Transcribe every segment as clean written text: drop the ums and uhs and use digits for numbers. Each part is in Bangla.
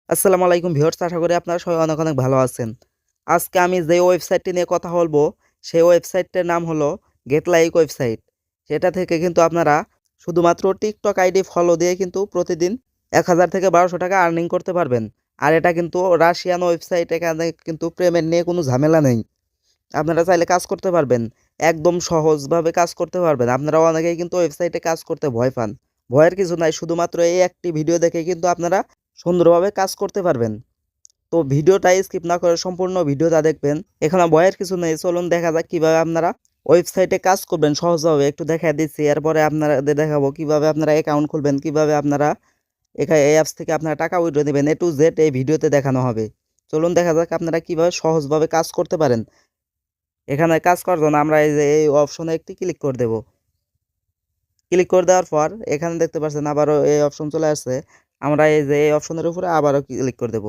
আসসালামু আলাইকুম ভিউয়ার্স, আশা করি আপনারা সবাই অনেক অনেক ভালো আছেন। আজকে আমি যে ওয়েবসাইটটি নিয়ে কথা বলবো, সেই ওয়েবসাইটটার নাম হলো গেট লাইক ওয়েবসাইট। সেটা থেকে কিন্তু আপনারা শুধুমাত্র টিকটক আইডি ফলো দিয়ে কিন্তু প্রতিদিন ১,০০০ থেকে ১,২০০ টাকা আর্নিং করতে পারবেন। আর এটা কিন্তু রাশিয়ান ওয়েবসাইট, এখানে কিন্তু পেমেন্ট নিয়ে কোনো ঝামেলা নেই। আপনারা চাইলে কাজ করতে পারবেন। একদম সহজভাবে কাজ করতে পারবেন। আপনারা অনেকেই কিন্তু ওয়েবসাইটে কাজ করতে ভয় পান। ভয়ের কিছু নাই। শুধুমাত্র এই একটি ভিডিও দেখে কিন্তু আপনারা সুন্দরভাবে কাজ করতে পারবেন। তো ভিডিওটা স্কিপ না করে সম্পূর্ণ ভিডিওটা দেখবেন। এখানে ভয়ের কিছু নেই। চলুন দেখা যাক কিভাবে আপনারা ওয়েবসাইটে কাজ করবেন সহজভাবে। একটু দেখায় দিচ্ছি। এরপরে আপনাদের দেখাবো কিভাবে আপনারা অ্যাকাউন্ট খুলবেন, কিভাবে আপনারা এই অ্যাপস থেকে আপনারা টাকা উইথড্র দিবেন। A to Z এই ভিডিওতে দেখানো হবে। চলুন দেখা যাক আপনারা কিভাবে সহজভাবে কাজ করতে পারেন। এখানে কাজ করার জন্য আমরা এই যে এই অপশনে একটি ক্লিক করে দেব। ক্লিক করে দেওয়ার পর এখানে দেখতে পাচ্ছেন আবারও এই অপশন চলে আসছে। আমরা এই যে এই অপশনের উপরে আবারও ক্লিক করে দেব।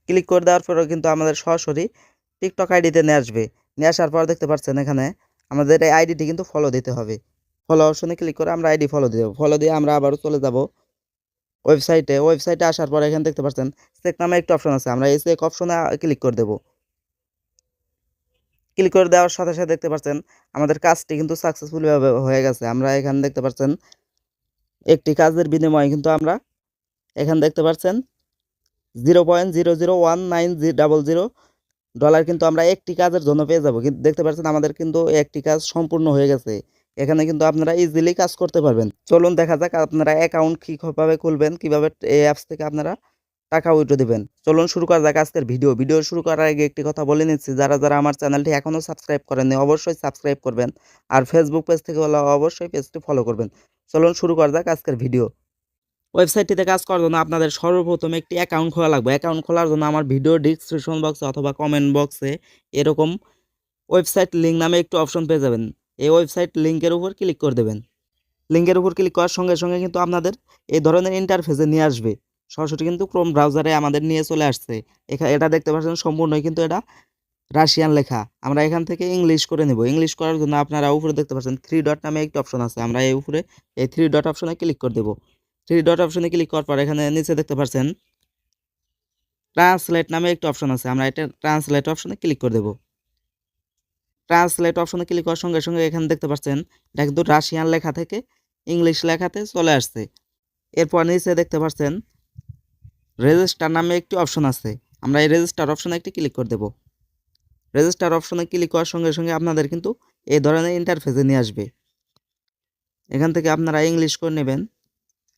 ক্লিক করে দেওয়ার পরেও কিন্তু আমাদের সরাসরি টিকটক আইডিতে নিয়ে আসবে। নিয়ে আসার পর দেখতে পাচ্ছেন এখানে আমাদের এই আইডিটি কিন্তু ফলো দিতে হবে। ফলো অপশনে ক্লিক করে আমরা আইডি ফলো দিয়ে দেব। ফলো দিয়ে আমরা আবারও চলে যাব ওয়েবসাইটে আসার পর এখানে দেখতে পাচ্ছেন চেক নামে একটা অপশন আছে। আমরা এই চেক অপশনে ক্লিক করে দেব। ক্লিক করে দেওয়ার সাথে সাথে দেখতে পাচ্ছেন আমাদের কাজটি কিন্তু সাকসেসফুল ভাবে হয়ে গেছে। আমরা এখানে দেখতে পাচ্ছেন একটি কাজের বিনিময়ে কিন্তু আমরা এখানে দেখতে পাচ্ছেন $0.001900 কিন্তু আমরা একটি কাজের জন্য পেয়ে যাব। কিন্তু দেখতে পাচ্ছেন আমাদের কিন্তু একটি কাজ সম্পূর্ণ হয়ে গেছে। এখানে কিন্তু আপনারা ইজিলি কাজ করতে পারবেন। চলুন দেখা যাক আপনারা অ্যাকাউন্ট কিভাবে খুলবেন, কিভাবে এই অ্যাপস থেকে আপনারা টাকা উইথড্র দিবেন। চলুন শুরু করা যাক আজকের ভিডিও। ভিডিও শুরু করার আগে একটি কথা বলে নিচ্ছি, যারা আমার চ্যানেলটি এখনও সাবস্ক্রাইব করেননি অবশ্যই সাবস্ক্রাইব করবেন। আর ফেসবুক পেজ থেকে হলে অবশ্যই পেজটি ফলো করবেন। চলুন শুরু করা যাক আজকের ভিডিও। ওয়েবসাইটটিতে কাজ করার জন্য আপনাদের সর্বপ্রথম একটি অ্যাকাউন্ট খোলা লাগবে। অ্যাকাউন্ট খোলার জন্য আমার ভিডিও ডিসক্রিপশন বক্সে অথবা কমেন্ট বক্সে এরকম ওয়েবসাইট লিঙ্ক নামে একটু অপশন পেয়ে যাবেন। এই ওয়েবসাইট লিঙ্কের উপর ক্লিক করে দেবেন। লিঙ্কের উপর ক্লিক করার সঙ্গে সঙ্গে কিন্তু আপনাদের এই ধরনের ইন্টারফেসে নিয়ে আসবে। সরাসরি কিন্তু ক্রোম ব্রাউজারে আমাদের নিয়ে চলে আসছে। এটা দেখতে পাচ্ছেন সম্পূর্ণই কিন্তু এটা রাশিয়ান লেখা। আমরা এখান থেকে ইংলিশ করে নেব। ইংলিশ করার জন্য আপনারা উপরে দেখতে পাচ্ছেন 3 ডট নামে একটি অপশন আছে। আমরা এই উপরে এই 3 ডট অপশনে ক্লিক করে দেব। 3 ডট অপশনে ক্লিক করার পর এখানে নিচে দেখতে পাচ্ছেন ট্রান্সলেট নামে একটি অপশন আছে। আমরা এটা ট্রান্সলেট অপশনে ক্লিক করে দেব। ট্রান্সলেট অপশনে ক্লিক করার সঙ্গে সঙ্গে এখানে দেখতে পাচ্ছেন এটা কিন্তু রাশিয়ান লেখা থেকে ইংলিশ লেখাতে চলে আসছে। এরপর নিচে দেখতে পাচ্ছেন রেজিস্টার নামে একটি অপশন আছে। আমরা এই রেজিস্টার অপশনে একটি ক্লিক করে দেব। রেজিস্টার অপশনে ক্লিক করার সঙ্গে সঙ্গে আপনাদের কিন্তু এই ধরনের ইন্টারফেসে নিয়ে আসবে। এখান থেকে আপনারা ইংলিশ করে নেবেন।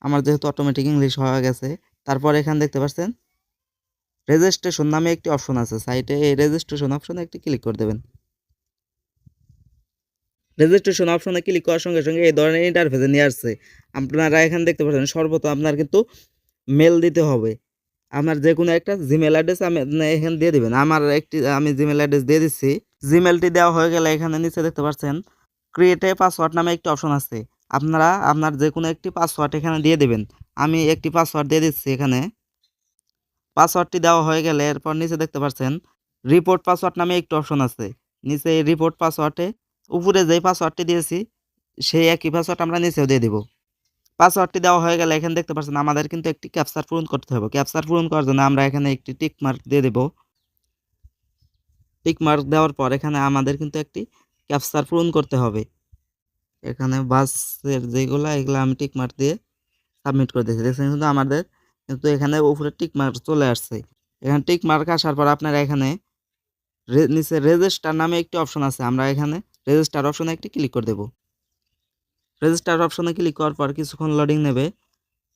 আমার যেহেতু অটোমেটিক ইংলিশ হয়ে গেছে। তারপর এখানে দেখতে পাচ্ছেন রেজিস্ট্রেশন নামে একটি অপশন আছে সাইটে। এই রেজিস্ট্রেশন অপশনে একটি ক্লিক করে দেবেন। রেজিস্ট্রেশন অপশনে ক্লিক করার সঙ্গে সঙ্গে এই ধরনের ইন্টারফেসে নিয়ে আসছে। আপনারা এখানে দেখতে পাচ্ছেন সর্বপ্রথম আপনার কিন্তু মেল দিতে হবে। আপনার যে কোনো একটা জিমেল অ্যাড্রেস এখানে দিয়ে দিবেন। আমি জিমেল অ্যাড্রেস দিয়ে দিচ্ছি। জিমেলটি দেওয়া হয়ে গেলে এখানে নিচে দেখতে পাচ্ছেন ক্রিয়েট এ পাসওয়ার্ড নামে একটি অপশন আছে। আপনারা আপনার যে কোনো একটি পাসওয়ার্ড এখানে দিয়ে দেবেন। আমি একটি পাসওয়ার্ড দিয়ে দিচ্ছি। এখানে পাসওয়ার্ডটি দেওয়া হয়ে গেলে এরপর নিচে দেখতে পাচ্ছেন রিপোর্ট পাসওয়ার্ড নামে একটি অপশন আছে। নিচে এই রিপোর্ট পাসওয়ার্ডে উপরে যেই পাসওয়ার্ডটি দিয়েছি সেই একই পাসওয়ার্ড আমরা নিচেও দিয়ে দেব। পাসওয়ার্ডটি দেওয়া হয়ে গেলে এখানে দেখতে পাচ্ছেন আমাদের কিন্তু একটি ক্যাপচার পূরণ করতে হবে। ক্যাপচার পূরণ করার জন্য আমরা এখানে একটি টিক মার্ক দিয়ে দেব। টিক মার্ক দেওয়ার পর এখানে আমাদের কিন্তু একটি ক্যাপচার পূরণ করতে হবে। এখানে বাসের যেগুলো এগুলো আমি টিক মার্ক দিয়ে সাবমিট করে দিয়েছি। দেখছেন কিন্তু আমাদের কিন্তু এখানে উপরে টিক মার্ক চলে আসছে। এখানে টিক মার্ক আসার পর আপনারা এখানে নিচে রেজিস্টার নামে একটি অপশন আছে। আমরা এখানে রেজিস্টার অপশনে একটি ক্লিক করে দেব। রেজিস্টার অপশনে ক্লিক করার পর কিছুক্ষণ লোডিং নেবে।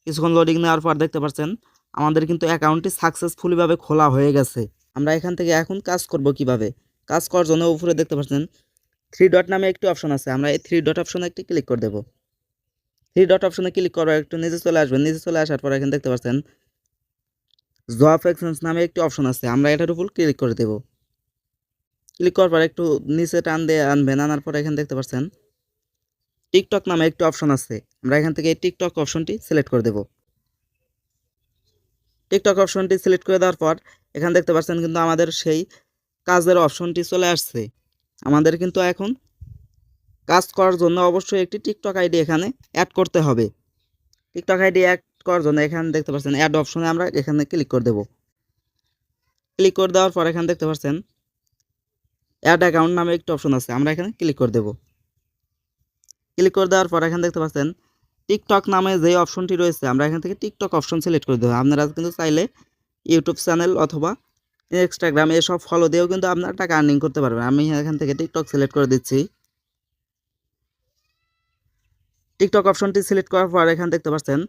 কিছুক্ষণ লোডিং নেওয়ার পর দেখতে পাচ্ছেন আমাদের কিন্তু অ্যাকাউন্টটি সাকসেসফুলিভাবে খোলা হয়ে গেছে। আমরা এখান থেকে এখন কাজ করব কিভাবে? কাজ করার জন্য উপরে দেখতে পাচ্ছেন 3 ডট নামে একটি অপশন আছে। আমরা এই 3 ডট অপশনে একটি ক্লিক করে দেব। 3 ডট অপশনে ক্লিক করার একটু নিচে চলে আসবেন। নিচে চলে আসার পর এখানে দেখতে পাচ্ছেন জব এক্সচেঞ্জ নামে একটি অপশন আছে। আমরা এটার উপর ক্লিক করে দেব। ক্লিক করার পর একটু নিচে টান দিয়ে আনবেন। আনার পর এখানে দেখতে পাচ্ছেন টিকটক নামে একটি অপশন আছে। আমরা এখান থেকে এই টিকটক অপশনটি সিলেক্ট করে দেব। টিকটক অপশনটি সিলেক্ট করে দেওয়ার পর এখানে দেখতে পাচ্ছেন কিন্তু আমাদের সেই কাজের অপশনটি চলে আসছে। আমাদের কিন্তু এখন কাজ করার জন্য অবশ্যই একটি টিকটক আইডি এখানে অ্যাড করতে হবে। টিকটক আইডি অ্যাড করার জন্য এখানে দেখতে পাচ্ছেন অ্যাড অপশনে আমরা এখানে ক্লিক করে দেব। ক্লিক করে দেওয়ার পর এখানে দেখতে পাচ্ছেন অ্যাড অ্যাকাউন্ট নামে একটি অপশন আছে, আমরা এখানে ক্লিক করে দেব। ক্লিক করে দেওয়ার পর এখানে দেখতে পাচ্ছেন টিকটক নামে যে অপশনটি রয়েছে আমরা এখান থেকে টিকটক অপশন সিলেক্ট করে দেবো। আপনারা কিন্তু চাইলে ইউটিউব চ্যানেল অথবা ইনস্টাগ্রাম এসব ফলো দিয়েও কিন্তু আপনারা টাকা আর্নিং করতে পারবেন। আমি এখান থেকে টিকটক সিলেক্ট করে দিচ্ছি। টিকটক অপশনটি সিলেক্ট করার পর এখানে দেখতে পাচ্ছেন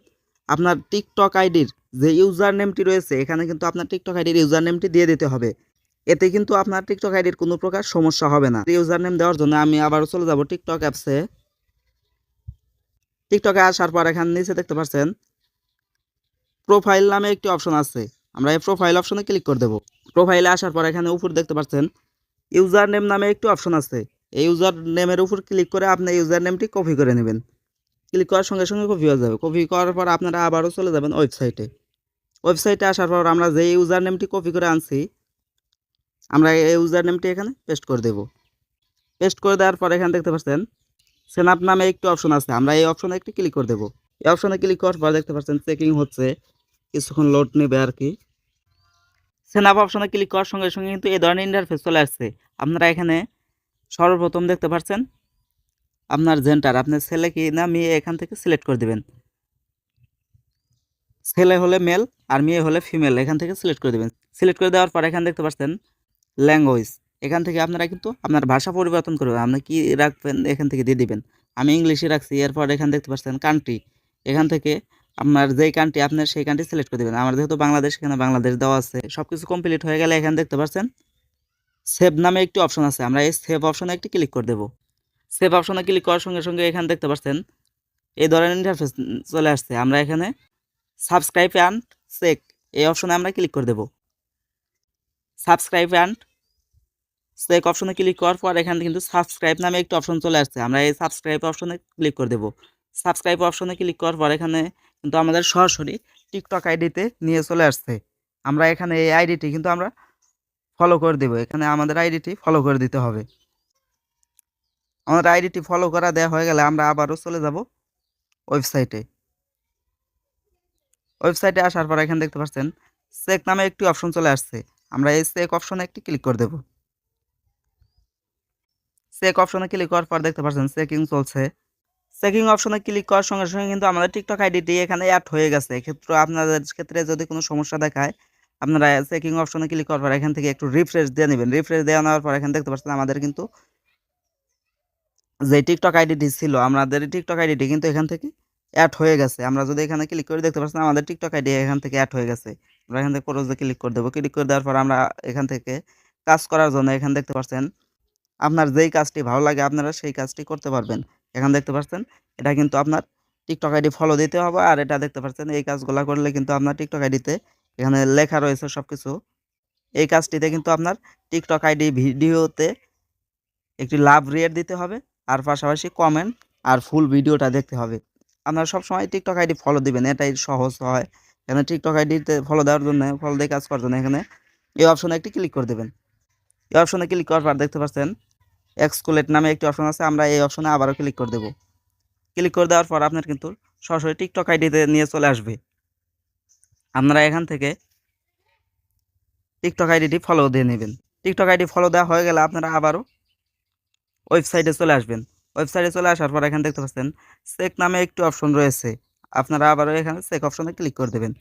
আপনার টিকটক আইডির যে ইউজার নেমটি রয়েছে এখানে কিন্তু আপনার টিকটক আইডির ইউজার নেমটি দিয়ে দিতে হবে। এতে কিন্তু আপনার টিকটক আইডির কোনো প্রকার সমস্যা হবে না। ইউজার নেম দেওয়ার জন্য আমি আবারও চলে যাব টিকটক অ্যাপসে। টিকটকে আসার পর এখানে নিচে দেখতে পাচ্ছেন প্রোফাইল নামে একটি অপশন আছে, আমরা এই প্রোফাইল অপশনে ক্লিক করে দেব। প্রোফাইলে আসার পর এখানে উপর দেখতে পাচ্ছেন ইউজার নেম নামে একটি অপশন আছে, এই ইউজার নেমের উপর ক্লিক করে আপনি ইউজার নেমটি কপি করে নেবেন। ক্লিক করার সঙ্গে সঙ্গে কপি হয়ে যাবে। কপি করার পর আপনারা আবারও চলে যাবেন ওয়েবসাইটে। ওয়েবসাইটে আসার পর আমরা যে ইউজার নেমটি কপি করে আনছি আমরা এই ইউজার নেমটি এখানে পেস্ট করে দেব। পেস্ট করে দেওয়ার পর এখানে দেখতে পাচ্ছেন সেন আপ নামে একটি অপশন আছে, আমরা এই অপশনে একটি ক্লিক করে দেব। এই অপশনে ক্লিক করার পর দেখতে পাচ্ছেন চেকিং হচ্ছে, কিছুক্ষণ লোড নেবে আর কি। সেন আপ অপশনে ক্লিক করার সঙ্গে সঙ্গে কিন্তু এই ধরনের ইন্টারফেস চলে আসছে। আপনারা এখানে সর্বপ্রথম দেখতে পাচ্ছেন আপনার জেন্ডার, আপনার ছেলে কি না মেয়ে এখান থেকে সিলেক্ট করে দেবেন। ছেলে হলে মেল আর মেয়ে হলে ফিমেল, এখান থেকে সিলেক্ট করে দেবেন। সিলেক্ট করে দেওয়ার পর এখানে দেখতে পাচ্ছেন ল্যাঙ্গুয়েজ, এখান থেকে আপনারা কিন্তু আপনার ভাষা পরিবর্তন করবেন, আপনি কি রাখবেন এখান থেকে দিয়ে দিবেন। আমি ইংলিশে রাখছি। এরপর এখানে দেখতে পাচ্ছেন কান্ট্রি, এখান থেকে আপনার যেই কান্ট্রি আপনার সেই কান্ট্রি সিলেক্ট করে দেবেন। আমার যেহেতু বাংলাদেশ, এখানে বাংলাদেশ দেওয়া আছে। সব কিছু কমপ্লিট হয়ে গেলে এখানে দেখতে পাচ্ছেন সেভ নামে একটি অপশন আছে, আমরা এই সেভ অপশনে একটি ক্লিক করে দেব। সেভ অপশনে ক্লিক করার সঙ্গে সঙ্গে এখানে দেখতে পাচ্ছেন এই ধরনের ইন্টারফেস চলে আসছে। আমরা এখানে সাবস্ক্রাইব অ্যান্ড চেক এই অপশনে আমরা ক্লিক করে দেব। সাবস্ক্রাইব অ্যান্ড চেক অপশনে ক্লিক করার পর এখানে কিন্তু সাবস্ক্রাইব নামে একটি অপশন চলে আসছে, আমরা এই সাবস্ক্রাইব অপশনে ক্লিক করে দেব। সাবস্ক্রাইব অপশনে ক্লিক করার পর এখানে কিন্তু আমাদের সরাসরি টিকটক আইডিতে নিয়ে চলে আসছে। আমরা এখানে এই আইডিটি কিন্তু আমরা ফলো করে দেব, এখানে আমাদের আইডিটি ফলো করে দিতে হবে। আমাদের আইডিটি ফলো করা দেওয়া হয়ে গেলে আমরা আবারও চলে যাব ওয়েবসাইটে। ওয়েবসাইটে আসার পর এখানে দেখতে পাচ্ছেন চেক নামে একটি অপশন চলে আসছে, আমরা এই চেক অপশনে একটি ক্লিক করে দেব। চেক অপশনে ক্লিক করার পর দেখতে পাচ্ছেন চেকিং চলছে। চেকিং অপশনে ক্লিক করার সঙ্গে সঙ্গে কিন্তু আমাদের টিকটক আইডিটি এখানে অ্যাড হয়ে গেছে। এক্ষেত্রে আপনাদের ক্ষেত্রে যদি কোনো সমস্যা দেখায় আপনারা চেকিং অপশনে ক্লিক করার পর এখান থেকে একটু রিফ্রেশ দিয়ে নেবেন। রিফ্রেশ দেওয়া নেওয়ার পর এখানে দেখতে পাচ্ছেন আমাদের কিন্তু যে টিকটক আইডিটি ছিল আমাদের টিকটক আইডিটি কিন্তু এখান থেকে অ্যাড হয়ে গেছে। আমরা যদি এখানে ক্লিক করে দেখতে পাচ্ছেন আমাদের টিকটক আইডি এখান থেকে অ্যাড হয়ে গেছে। আমরা এখান থেকে ক্লোজে ক্লিক করে দেবো। ক্লিক করে দেওয়ার পর আমরা এখান থেকে কাজ করার জন্য এখানে দেখতে পাচ্ছেন আপনার যেই কাজটি ভালো লাগে আপনারা সেই কাজটি করতে পারবেন। এখানে দেখতে পাচ্ছেন এটা কিন্তু আপনার টিকটক আইডি ফলো দিতে হবে, আর এটা দেখতে পাচ্ছেন এই কাজগুলো করলে কিন্তু আপনার টিকটক আইডিতে এখানে লেখা রয়েছে সব কিছু। এই কাজটিতে কিন্তু আপনার টিকটক আইডি ভিডিওতে একটি লাভ রিয়েট দিতে হবে, আর পাশাপাশি কমেন্ট আর ফুল ভিডিওটা দেখতে হবে। আপনারা সবসময় টিকটক আইডি ফলো দিবেন, এটাই সহজ হয়। এখানে টিকটক আইডিতে ফলো দেওয়ার জন্য, ফলো দিয়ে কাজ করার জন্য এখানে এই অপশনে একটি ক্লিক করে দেবেন। এই অপশনে ক্লিক করার পর দেখতে পাচ্ছেন এক্সকুলেট নামে একটি অপশন আছে, আমরা এই অপশনে আবারও ক্লিক করে দেব। ক্লিক করে দেওয়ার পর আপনার কিন্তু সরাসরি টিকটক আইডিতে নিয়ে চলে আসবে। আপনারা এখান থেকে টিকটক আইডিটি ফলো দিয়ে নেবেন। টিকটক আইডি ফলো দেওয়া হয়ে গেলে আপনারা আবারও ওয়েবসাইটে চলে আসবেন। ওয়েবসাইটে চলে আসার পর এখানে দেখতে পাচ্ছেন চেক নামে একটি অপশন রয়েছে, আপনারা আবারও এখানে চেক অপশনে ক্লিক করে দেবেন।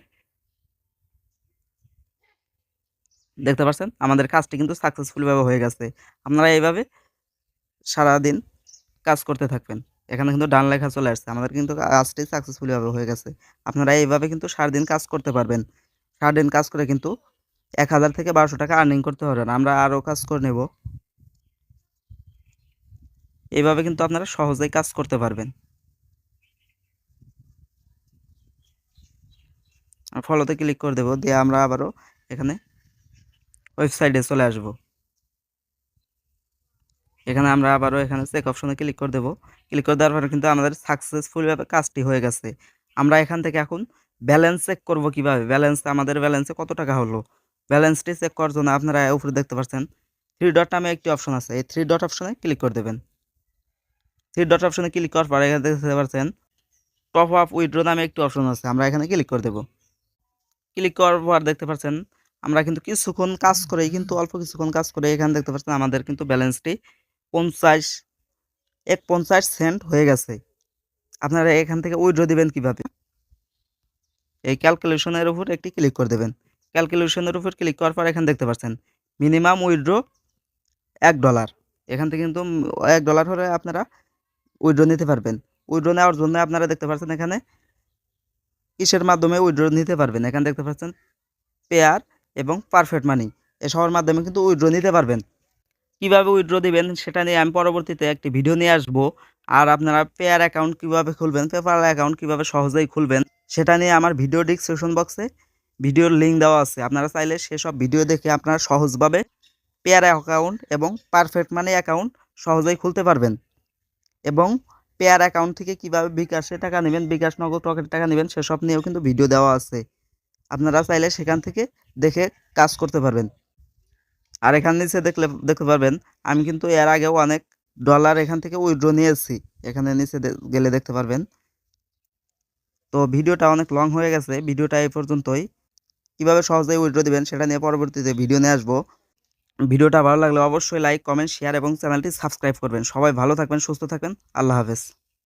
দেখতে পাচ্ছেন আমাদের কাজটি কিন্তু সাকসেসফুলভাবে হয়ে গেছে। আপনারা এইভাবে সারাদিন কাজ করতে থাকবেন। এখানে কিন্তু ডান লেখা চলে আসছে, আমাদের কিন্তু কাজটি সাকসেসফুলভাবে হয়ে গেছে। আপনারা এইভাবে কিন্তু সারাদিন কাজ করতে পারবেন। সারাদিন কাজ করে কিন্তু 1000 থেকে 1200 টাকা আর্নিং করতে পারবেন। আমরা আরও কাজ করে নেব। এইভাবে কিন্তু আপনারা সহজেই কাজ করতে পারবেন। ফলোতে ক্লিক করে দেব, দিয়ে আমরা আবারও এখানে ওয়েবসাইটে চলে আসব। এখানে আমরা আবারও এখানে চেক অপশনে ক্লিক করে দেব। ক্লিক করে দেওয়ার পরে কিন্তু আমাদের সাকসেসফুলভাবে কাজটি হয়ে গেছে। আমরা এখান থেকে এখন ব্যালেন্স চেক করব কিভাবে, আমাদের ব্যালেন্সে কত টাকা হলো। ব্যালেন্সটি চেক করার জন্য আপনারা উপরে দেখতে পাচ্ছেন 3 ডট নামে একটি অপশন আছে, এই 3 ডট অপশনে ক্লিক করে দেবেন। 3 ডট অপশনে ক্লিক করার পরে এখানে দেখতে পাচ্ছেন টপ আপ উইথড্র নামে একটি অপশন আছে, আমরা এখানে ক্লিক করে দেব। ক্লিক করার পর দেখতে পাচ্ছেন আমরা কিন্তু কিছুক্ষণ কাজ করে, কিন্তু অল্প কিছুক্ষণ কাজ করে এখানে দেখতে পাচ্ছেন আমাদের কিন্তু ব্যালেন্সটি 50 সেন্ট হয়ে গেছে। আপনারা এখান থেকে উইথড্র দিবেন কিভাবে? এই ক্যালকুলেশনের উপর একটি ক্লিক করে দেবেন। ক্যালকুলেশনের উপর ক্লিক করার পর এখানে দেখতে পাচ্ছেন মিনিমাম উইথড্র $1। এখান থেকে কিন্তু $1 হলে আপনারা উইথড্র নিতে পারবেন। উইথড্র নেওয়ার জন্য আপনারা দেখতে পাচ্ছেন এখানে কিসের মাধ্যমে উইথড্র নিতে পারবেন, এখানে দেখতে পাচ্ছেন পেয়ার এবং পারফেক্ট মানি, এসবের মাধ্যমে কিন্তু উইথড্র নিতে পারবেন। কিভাবে উইথড্র দিবেন সেটা নিয়ে আমি পরবর্তীতে একটি ভিডিও নিয়ে আসবো। আর আপনারা পেয়ার অ্যাকাউন্ট কিভাবে খুলবেন, পেপার অ্যাকাউন্ট কিভাবে সহজেই খুলবেন সেটা নিয়ে আমার ভিডিও ডিসক্রিপশন বক্সে ভিডিওর লিঙ্ক দেওয়া আছে। আপনারা চাইলে সেসব ভিডিও দেখে আপনারা সহজভাবে পেয়ার অ্যাকাউন্ট এবং পারফেক্ট মানি অ্যাকাউন্ট সহজেই খুলতে পারবেন। এবং পেয়ার অ্যাকাউন্ট থেকে কিভাবে বিকাশে টাকা নেবেন, বিকাশ নগদ রকেটে টাকা নেবেন সেসব নিয়েও কিন্তু ভিডিও দেওয়া আছে। আপনারা চাইলে সেখান থেকে দেখে কাজ করতে পারবেন। আর এখান নিচে দেখতে পারবেন আমি কিন্তু এর আগেও অনেক ডলার এখান থেকে উইথড্র নিয়েছি, এখানে নিচে গেলে দেখতে পারবেন। তো ভিডিওটা অনেক লং হয়ে গেছে, ভিডিওটা এই পর্যন্তই। কিভাবে সহজেই উইথড্র দিবেন সেটা নিয়ে পরবর্তীতে ভিডিও নিয়ে আসবো। ভিডিওটা ভালো লাগলে অবশ্যই লাইক, কমেন্ট, শেয়ার এবং চ্যানেলটি সাবস্ক্রাইব করবেন। সবাই ভালো থাকবেন, সুস্থ থাকবেন। আল্লাহ হাফেজ।